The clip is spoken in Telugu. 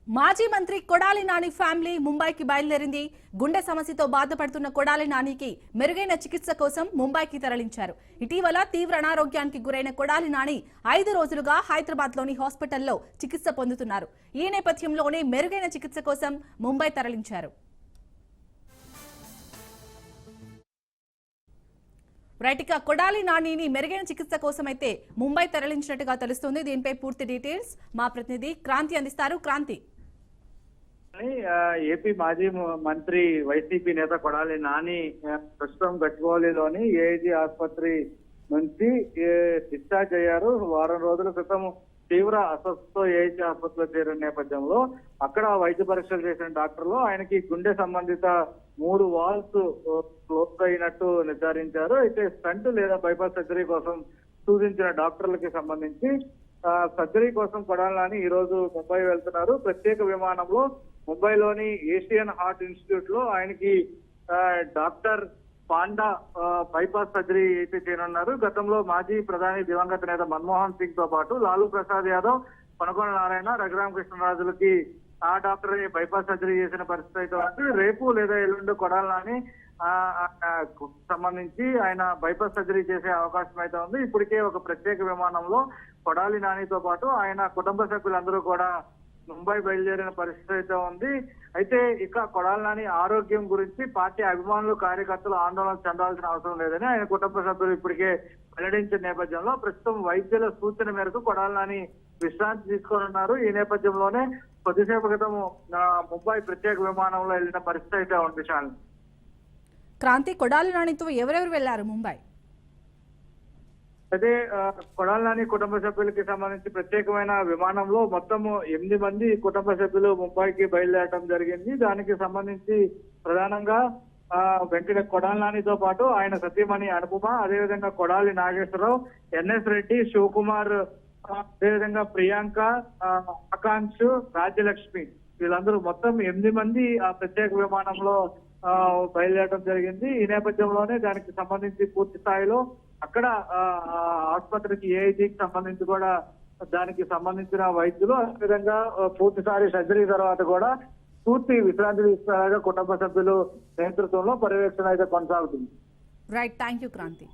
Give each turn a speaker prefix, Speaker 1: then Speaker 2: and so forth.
Speaker 1: మాజీ మంత్రి కొడాలి నాని ఫ్యామిలీ ముంబైకి బయలుదేరింది. గుండె సమస్యతో బాధపడుతున్న కొడాలి నానికి మెరుగైన చికిత్స కోసం ముంబైకి తరలించారు. ఇటీవల తీవ్ర అనారోగ్యానికి గురైన కొడాలి నాని 5 రోజులుగా హైదరాబాద్లోని హాస్పిటల్లో చికిత్స పొందుతున్నారు. ఈ నేపథ్యంలోనే మెరుగైన చికిత్స కోసం ముంబై తరలించారు. రైట్గా కొడాలి నానిని మెరుగైన చికిత్స కోసం అయితే ముంబై తరలించినట్టుగా తెలుస్తుంది. దీనిపై పూర్తి డీటెయిల్స్ మా ప్రతినిధి క్రాంతి అందిస్తారు. క్రాంతి,
Speaker 2: ఏపీ మాజీ మంత్రి వైసీపీ నేత కొడాలి నాని ప్రస్తుతం గచ్చిబౌలిలోని ఏఐజీ ఆసుపత్రి నుంచి డిశ్చార్జ్ అయ్యారు. వారం రోజుల క్రితం తీవ్ర అస్వస్థతో ఏఐజీ ఆసుపత్రిలో చేరిన నేపథ్యంలో అక్కడ వైద్య పరీక్షలు చేసిన డాక్టర్లు ఆయనకి గుండె సంబంధిత 3 వాల్స్ క్లోజ్ అయినట్టు నిర్ధారించారు. అయితే స్టంట్ లేదా బైపాస్ సర్జరీ కోసం సూచించిన డాక్టర్లకి సంబంధించి సర్జరీ కోసం కొడాలి నాని ఈ రోజు ముంబై వెళ్తున్నారు. ప్రత్యేక విమానంలో ముంబైలోని ఏషియన్ హార్ట్ ఇన్స్టిట్యూట్ లో ఆయనకి డాక్టర్ పాండా బైపాస్ సర్జరీ అయితే చేయనున్నారు. గతంలో మాజీ ప్రధాని దివంగత నేత మన్మోహన్ సింగ్ తో పాటు లాలూ ప్రసాద్ యాదవ్, కొనకొండ నారాయణ, రఘురామకృష్ణరాజులకి ఆ డాక్టర్ బైపాస్ సర్జరీ చేసిన పరిస్థితి అయితే ఉంది. రేపు లేదా ఎల్లుండి కొడాలి నాని సంబంధించి ఆయన బైపాస్ సర్జరీ చేసే అవకాశం అయితే ఉంది. ఇప్పటికే ఒక ప్రత్యేక విమానంలో కొడాలి నానితో పాటు ఆయన కుటుంబ సభ్యులందరూ కూడా ముంబై బయలుదేరిన పరిస్థితి అయితే ఉంది. అయితే ఇక కొడాలి నాని ఆరోగ్యం గురించి పార్టీ అభిమానులు, కార్యకర్తలు ఆందోళన చెందాల్సిన అవసరం లేదని ఆయన కుటుంబ సభ్యులు ఇప్పటికే వెల్లడించిన నేపథ్యంలో ప్రస్తుతం వైద్యుల సూచన మేరకు కొడాలి నాని విశ్రాంతి తీసుకోనున్నారు. ఈ నేపథ్యంలోనే కొద్దిసేపు క్రితం ముంబై ప్రత్యేక విమానంలో వెళ్ళిన పరిస్థితి అయితే ఉంది.
Speaker 1: క్రాంతి, కొడాలి నానితో ఎవరెవరు వెళ్లారు ముంబై?
Speaker 2: అయితే కొడాలి నాని కుటుంబ సభ్యులకి సంబంధించి ప్రత్యేకమైన విమానంలో మొత్తము 8 మంది కుటుంబ సభ్యులు ముంబైకి బయలుదేరడం జరిగింది. దానికి సంబంధించి ప్రధానంగా కొడాలి నానితో పాటు ఆయన సతీమణి అనుపమ, అదేవిధంగా కొడాలి నాగేశ్వరరావు, ఎన్ఎస్ రెడ్డి, శివకుమార్, అదేవిధంగా ప్రియాంక, ఆకాంక్ష్, రాజ్యలక్ష్మి, వీళ్ళందరూ మొత్తం 8 మంది ఆ ప్రత్యేక విమానంలో బయలుదేరడం జరిగింది. ఈ నేపథ్యంలోనే దానికి సంబంధించి పూర్తి స్థాయిలో అక్కడ ఆసుపత్రికి ఏఐజీకి సంబంధించి కూడా దానికి సంబంధించిన వైద్యులు, అదేవిధంగా పూర్తిసారి సర్జరీ తర్వాత కూడా పూర్తి విశ్రాంతి తీసుకునేలాగా కుటుంబ సభ్యులు నేతృత్వంలో పర్యవేక్షణ అయితే కొనసాగుతుంది.
Speaker 1: Right, thank you Kranti.